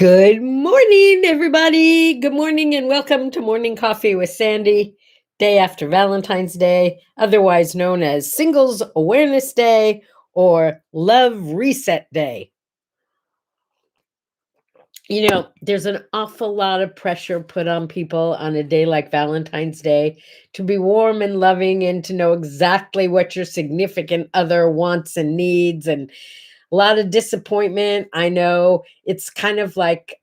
Good morning, everybody. Good morning, and welcome to Morning Coffee with Sandy, day after Valentine's Day, otherwise known as Singles Awareness Day or Love Reset Day. You know, there's an awful lot of pressure put on people on a day like Valentine's Day to be warm and loving and to know exactly what your significant other wants and needs, and a lot of disappointment. I know it's kind of like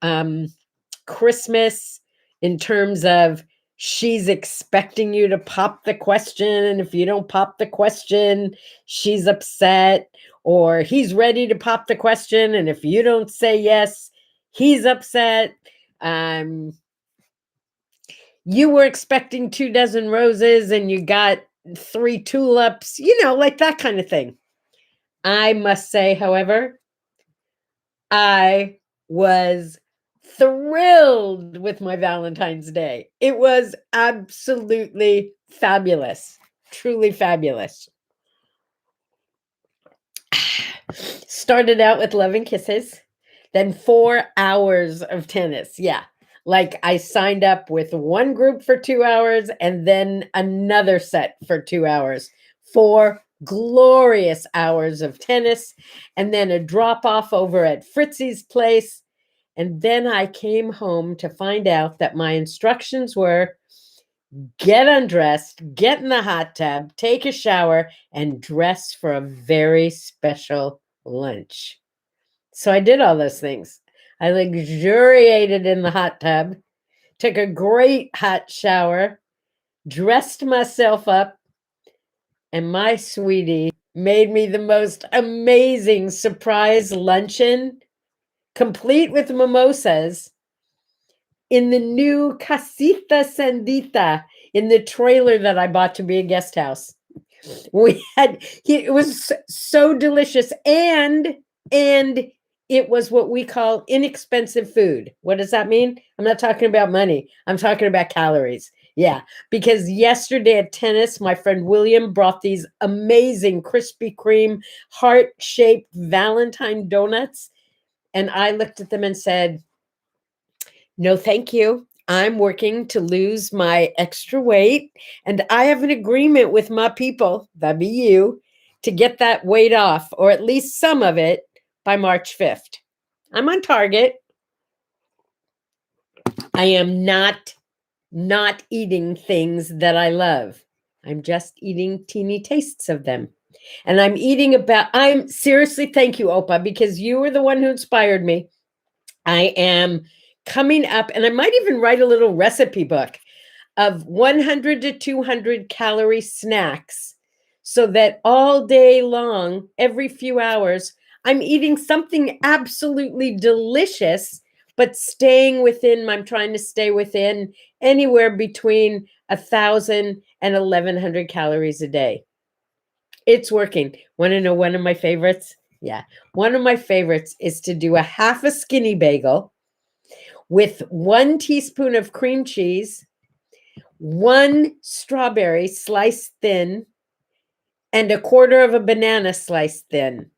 Christmas in terms of she's expecting you to pop the question. And if you don't pop the question, she's upset, or he's ready to pop the question. And if you don't say yes, he's upset. Um, you were expecting 2 dozen roses and you got 3 tulips, like that kind of thing. I must say, however, I was thrilled with my Valentine's Day. It was absolutely fabulous, truly fabulous. Started out with love and kisses, then 4 hours of tennis. Yeah. Like I signed up with one group for 2 hours and then another set for 2 hours. 4 glorious hours of tennis, and then a drop off over at Fritzy's place. And then I came home to find out that my instructions were get undressed, get in the hot tub, take a shower, and dress for a very special lunch. So I did all those things. I luxuriated in the hot tub, took a great hot shower, dressed myself up, and my sweetie made me the most amazing surprise luncheon, complete with mimosas, in the new Casita Sandita, in the trailer that I bought to be a guest house. It was so delicious, and it was what we call inexpensive food. What does that mean? I'm not talking about money. I'm talking about calories. Yeah, because yesterday at tennis, my friend William brought these amazing Krispy Kreme heart-shaped Valentine donuts, and I looked at them and said, no, thank you. I'm working to lose my extra weight, and I have an agreement with my people, that'd be you, to get that weight off, or at least some of it, by March 5th. I'm on target. I am not eating things that I love. I'm just eating teeny tastes of them. And I'm seriously, thank you, Opa, because you were the one who inspired me. I am coming up, and I might even write a little recipe book of 100 to 200 calorie snacks, so that all day long, every few hours, I'm eating something absolutely delicious, but I'm trying to stay within anywhere between 1,000 and 1,100 calories a day. It's working. Want to know one of my favorites? Yeah. One of my favorites is to do a half a skinny bagel with 1 teaspoon of cream cheese, 1 strawberry sliced thin, and a quarter of a banana sliced thin.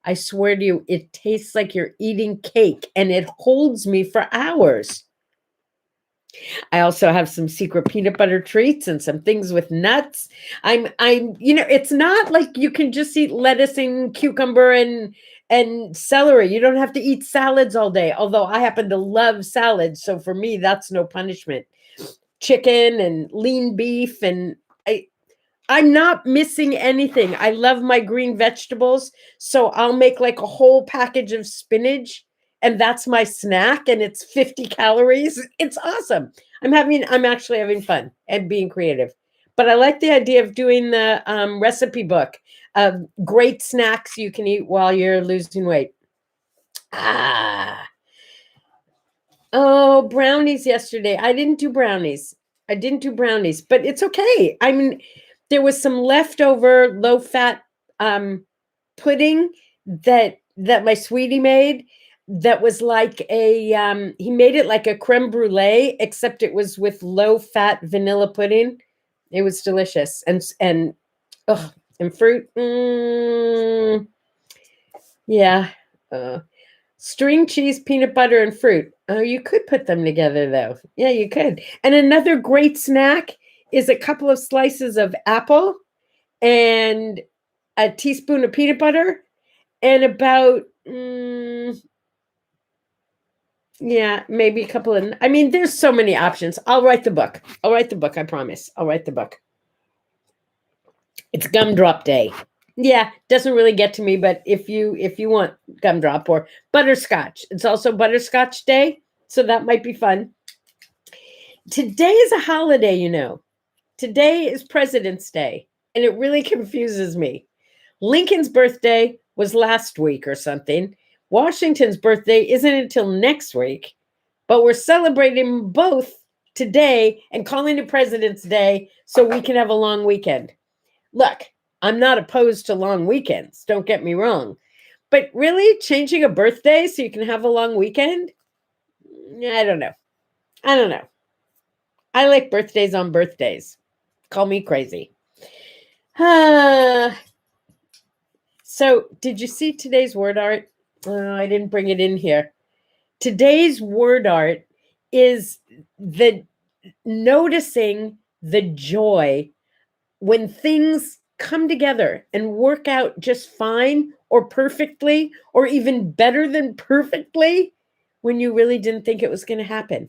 I swear to you, it tastes like you're eating cake, and it holds me for hours. I also have some secret peanut butter treats and some things with nuts. It's not like you can just eat lettuce and cucumber and celery. You don't have to eat salads all day, although I happen to love salads, so for me that's no punishment. Chicken and lean beef, and I'm not missing anything. I love my green vegetables, so I'll make like a whole package of spinach, and that's my snack, and it's 50 calories. It's awesome. I'm actually having fun and being creative. But I like the idea of doing the recipe book of great snacks you can eat while you're losing weight. Oh, brownies yesterday. I didn't do brownies. But it's okay. I mean, there was some leftover low-fat pudding that my sweetie made, that was like he made it like a creme brulee, except it was with low-fat vanilla pudding. It was delicious. And fruit. Yeah. String cheese, peanut butter, and fruit. Oh, you could put them together though. Yeah, you could. And another great snack is a couple of slices of apple and a teaspoon of peanut butter and about yeah, maybe a couple of, I mean, there's so many options. I'll write the book. I'll write the book, I promise. I'll write the book. It's gumdrop day. Yeah, doesn't really get to me, but if you want gumdrop or butterscotch, it's also butterscotch day, so that might be fun. Today is a holiday, you know. Today is President's Day, and it really confuses me. Lincoln's birthday was last week or something. Washington's birthday isn't until next week, but we're celebrating both today and calling it President's Day so we can have a long weekend. Look, I'm not opposed to long weekends, don't get me wrong. But really, changing a birthday so you can have a long weekend? I don't know. I don't know. I like birthdays on birthdays. Call me crazy. So, did you see today's word art? I didn't bring it in here. Today's word art is the noticing the joy when things come together and work out just fine or perfectly or even better than perfectly when you really didn't think it was going to happen.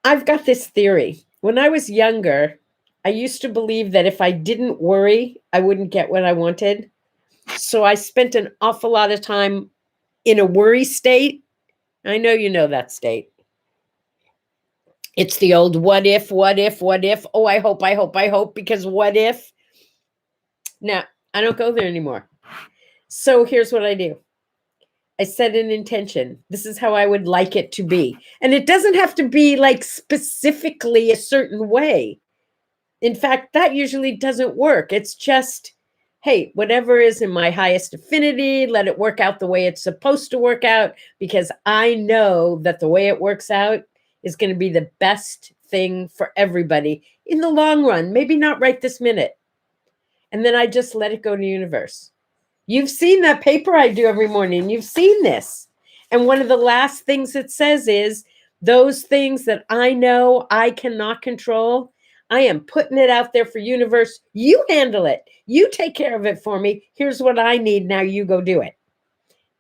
I've got this theory. When I was younger, I used to believe that if I didn't worry, I wouldn't get what I wanted. So I spent an awful lot of time in a worry state. I know you know that state. It's the old what if, what if, what if. Oh, I hope, because what if? Now, I don't go there anymore. So here's what I do. I set an intention. This is how I would like it to be. And it doesn't have to be like specifically a certain way. In fact, that usually doesn't work. It's just, hey, whatever is in my highest affinity, let it work out the way it's supposed to work out, because I know that the way it works out is going to be the best thing for everybody in the long run, maybe not right this minute. And then I just let it go to the universe. You've seen that paper I do every morning. You've seen this. And one of the last things it says is those things that I know I cannot control, I am putting it out there for universe. You handle it. You take care of it for me. Here's what I need. Now you go do it.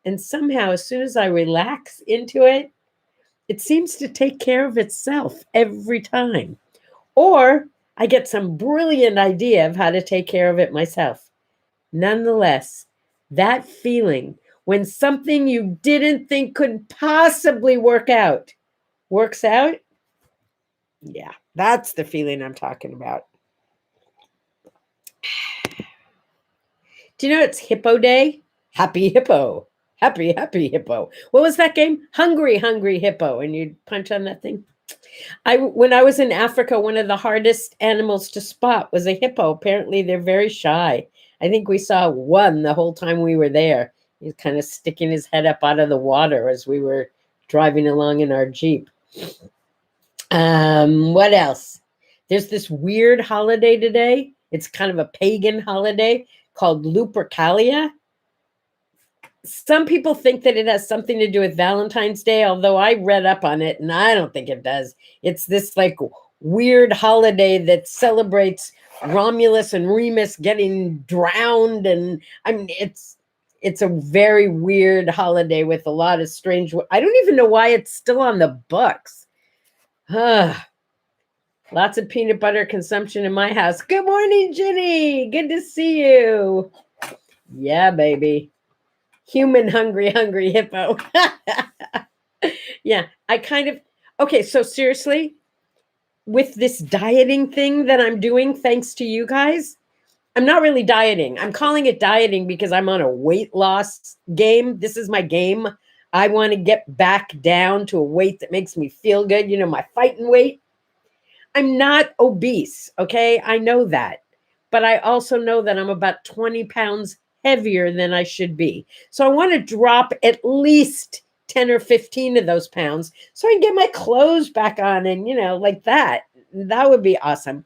And somehow, as soon as I relax into it, it seems to take care of itself every time. Or I get some brilliant idea of how to take care of it myself. Nonetheless, that feeling when something you didn't think could possibly work out works out, yeah, that's the feeling I'm talking about. Do you know it's Hippo Day? Happy Hippo. Happy Hippo. What was that game? Hungry Hippo. And you'd punch on that thing. When I was in Africa, one of the hardest animals to spot was a hippo. Apparently, they're very shy. I think we saw one the whole time we were there. He was kind of sticking his head up out of the water as we were driving along in our Jeep. What else? There's this weird holiday today. It's kind of a pagan holiday called Lupercalia. Some people think that it has something to do with Valentine's Day, although I read up on it and I don't think it does. It's this like weird holiday that celebrates Romulus and Remus getting drowned. And I mean, it's a very weird holiday with a lot of strange, I don't even know why it's still on the books. Lots of peanut butter consumption in my house. Good morning, Ginny. Good to see you. Yeah, baby. Human hungry hippo. Yeah, I kind of, okay, so seriously, with this dieting thing that I'm doing, thanks to you guys, I'm not really dieting. I'm calling it dieting because I'm on a weight loss game. This is my game. I want to get back down to a weight that makes me feel good. You know, my fighting weight. I'm not obese, okay? I know that. But I also know that I'm about 20 pounds heavier than I should be. So I want to drop at least 10 or 15 of those pounds so I can get my clothes back on and, you know, like that. That would be awesome.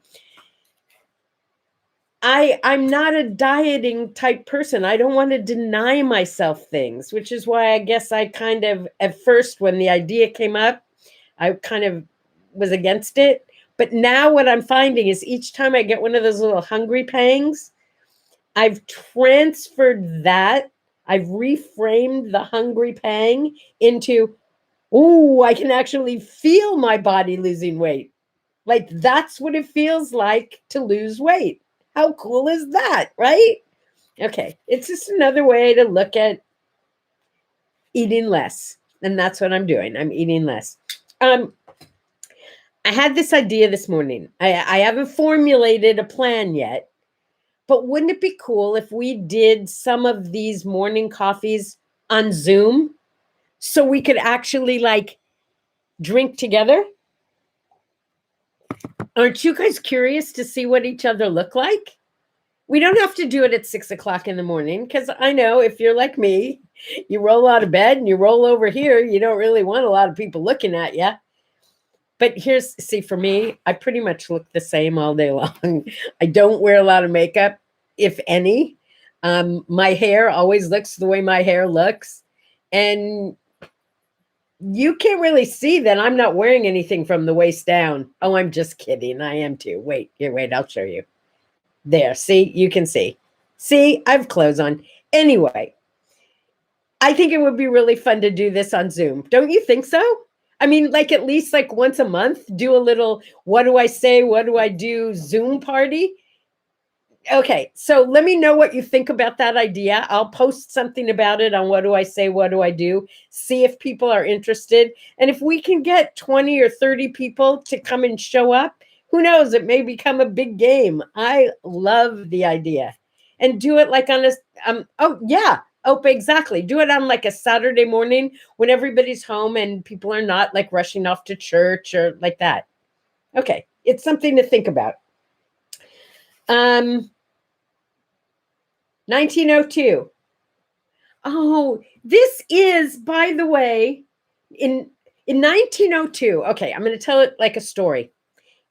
I'm not a dieting type person. I don't want to deny myself things, which is why I guess I kind of, at first, when the idea came up, I kind of was against it. But now what I'm finding is each time I get one of those little hungry pangs, I've transferred that. I've reframed the hungry pang into, oh, I can actually feel my body losing weight. Like that's what it feels like to lose weight. How cool is that, right? Okay, it's just another way to look at eating less. And that's what I'm doing. I'm eating less. I had this idea this morning. I haven't formulated a plan yet, but wouldn't it be cool if we did some of these morning coffees on Zoom so we could actually like drink together? Aren't you guys curious to see what each other look like? We don't have to do it at 6 o'clock in the morning because I know if you're like me, you roll out of bed and you roll over here, you don't really want a lot of people looking at you. But see, for me, I pretty much look the same all day long. I don't wear a lot of makeup, if any. My hair always looks the way my hair looks. And you can't really see that I'm not wearing anything from the waist down. Oh, I'm just kidding. I am too. Wait, I'll show you. There, see, you can see. See, I have clothes on. Anyway, I think it would be really fun to do this on Zoom. Don't you think so? I mean, like at least like once a month, do a little, what do I say? What do I do? Zoom party. Okay, so let me know what you think about that idea. I'll post something about it on what do I say? What do I do? See if people are interested. And if we can get 20 or 30 people to come and show up, who knows? It may become a big game. I love the idea. And do it like on a, oh, yeah. Oh, exactly. Do it on like a Saturday morning when everybody's home and people are not like rushing off to church or like that. Okay, it's something to think about. 1902. Oh, this is, by the way, in 1902. Okay, I'm going to tell it like a story.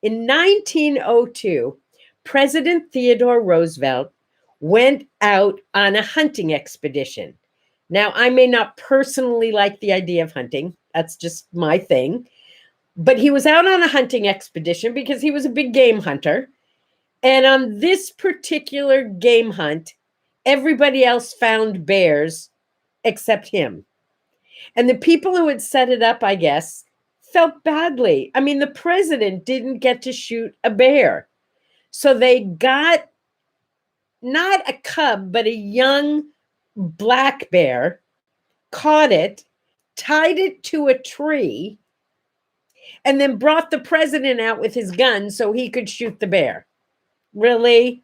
In 1902, President Theodore Roosevelt went out on a hunting expedition. Now, I may not personally like the idea of hunting. That's just my thing. But he was out on a hunting expedition because he was a big game hunter. And on this particular game hunt, everybody else found bears except him. And the people who had set it up, I guess, felt badly. I mean, the president didn't get to shoot a bear. So they got not a cub, but a young black bear, caught it, tied it to a tree, and then brought the president out with his gun so he could shoot the bear. Really?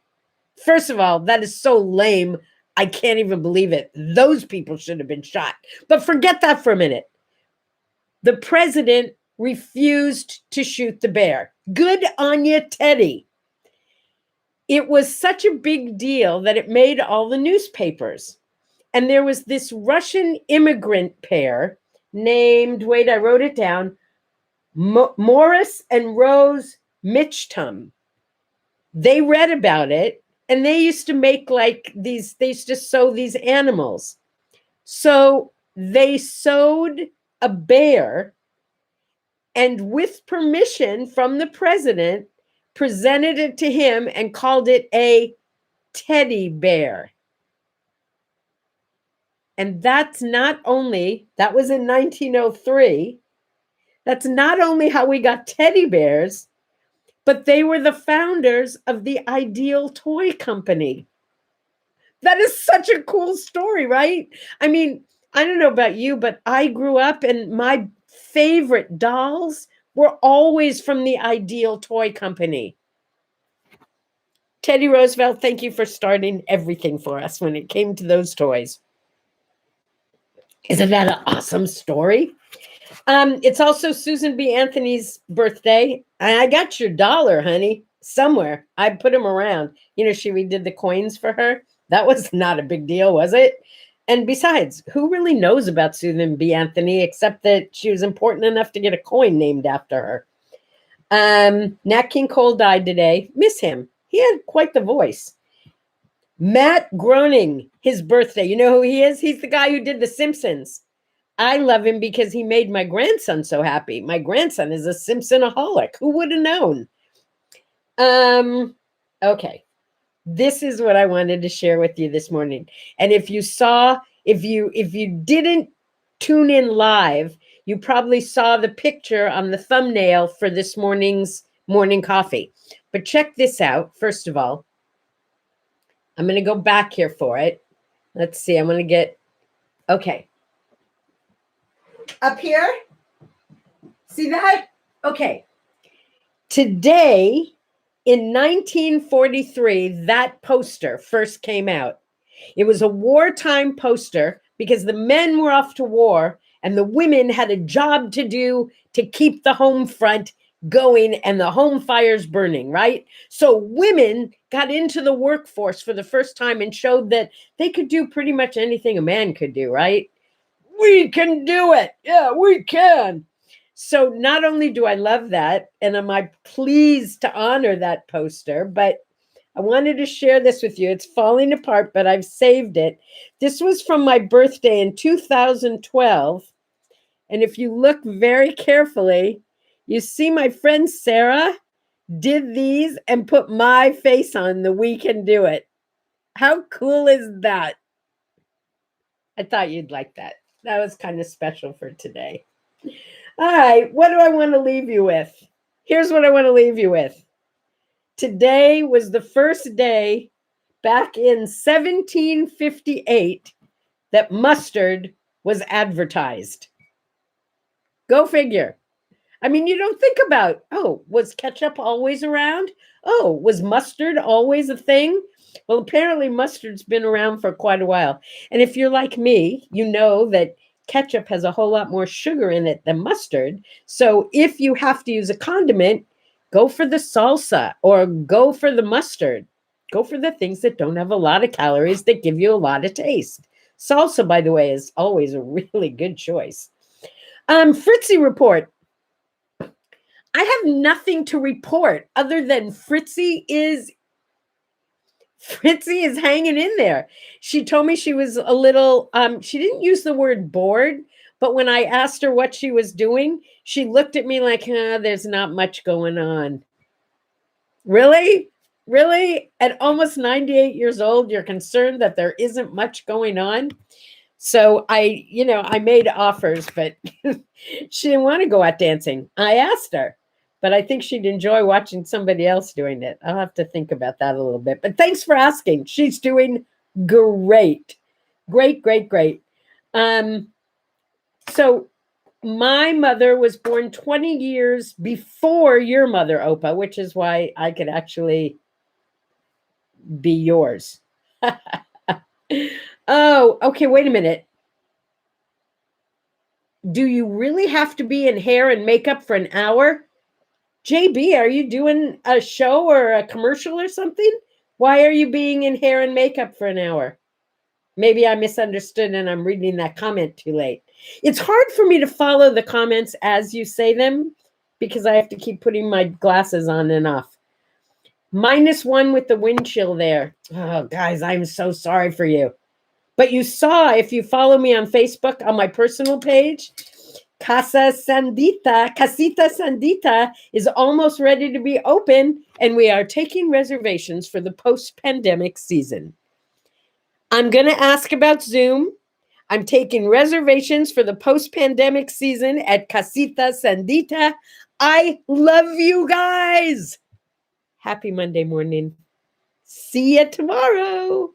First of all, that is so lame. I can't even believe it. Those people should have been shot. But forget that for a minute. The president refused to shoot the bear. Good on you, Teddy. It was such a big deal that it made all the newspapers. And there was this Russian immigrant pair named, wait, I wrote it down, Morris and Rose Mitchum. They read about it, and they used to make like these, they used to sew these animals. So they sewed a bear and with permission from the president, presented it to him and called it a teddy bear. And that's not only, that was in 1903, that's not only how we got teddy bears, but they were the founders of the Ideal Toy Company. That is such a cool story, right? I mean, I don't know about you, but I grew up and my favorite dolls were always from the Ideal Toy Company. Teddy Roosevelt, thank you for starting everything for us when it came to those toys. Isn't that an awesome story? It's also Susan B. Anthony's birthday. I got your dollar, honey, somewhere. I put them around. You know, we did the coins for her. That was not a big deal, was it? And besides, who really knows about Susan B. Anthony except that she was important enough to get a coin named after her? Nat King Cole died today. Miss him. He had quite the voice. Matt Groening, his birthday. You know who he is? He's the guy who did The Simpsons. I love him because he made my grandson so happy. My grandson is a Simpsonaholic. Who would have known? Okay. This is what I wanted to share with you this morning. And if you didn't tune in live, you probably saw the picture on the thumbnail for this morning's morning coffee. But check this out. First of all, I'm going to go back here for it. Let's see. I'm going to get, okay. Up here. See that? Okay. Today, in 1943, that poster first came out. It was a wartime poster because the men were off to war and the women had a job to do to keep the home front going and the home fires burning, right? So women got into the workforce for the first time and showed that they could do pretty much anything a man could do, right? We can do it. Yeah, we can. So not only do I love that, and am I pleased to honor that poster, but I wanted to share this with you. It's falling apart, but I've saved it. This was from my birthday in 2012. And if you look very carefully, you see my friend Sarah did these and put my face on the We Can Do It. How cool is that? I thought you'd like that. That was kind of special for today. All right, what do I want to leave you with? Here's what I want to leave you with. Today was the first day back in 1758 that mustard was advertised. Go figure. I mean, you don't think about, oh, was ketchup always around? Oh, was mustard always a thing? Well, apparently mustard's been around for quite a while. And if you're like me, you know that ketchup has a whole lot more sugar in it than mustard. So if you have to use a condiment, go for the salsa or go for the mustard. Go for the things that don't have a lot of calories that give you a lot of taste. Salsa, by the way, is always a really good choice. Fritzy report. I have nothing to report other than Fritzy is hanging in there. She told me she was a little, she didn't use the word bored, but when I asked her what she was doing, she looked at me like, there's not much going on. Really? Really? At almost 98 years old, you're concerned that there isn't much going on? So I made offers, but she didn't want to go out dancing. I asked her, but I think she'd enjoy watching somebody else doing it. I'll have to think about that a little bit. But thanks for asking. She's doing great. Great, great, great. So my mother was born 20 years before your mother, Opa, which is why I could actually be yours. Oh, okay, wait a minute. Do you really have to be in hair and makeup for an hour? JB, are you doing a show or a commercial or something? Why are you being in hair and makeup for an hour? Maybe I misunderstood and I'm reading that comment too late. It's hard for me to follow the comments as you say them because I have to keep putting my glasses on and off. -1 with the wind chill there. Oh, guys, I'm so sorry for you. But you saw, if you follow me on Facebook on my personal page, Casita Sandita is almost ready to be open, and we are taking reservations for the post-pandemic season. I'm going to ask about Zoom. I'm taking reservations for the post-pandemic season at Casita Sandita. I love you guys. Happy Monday morning. See you tomorrow.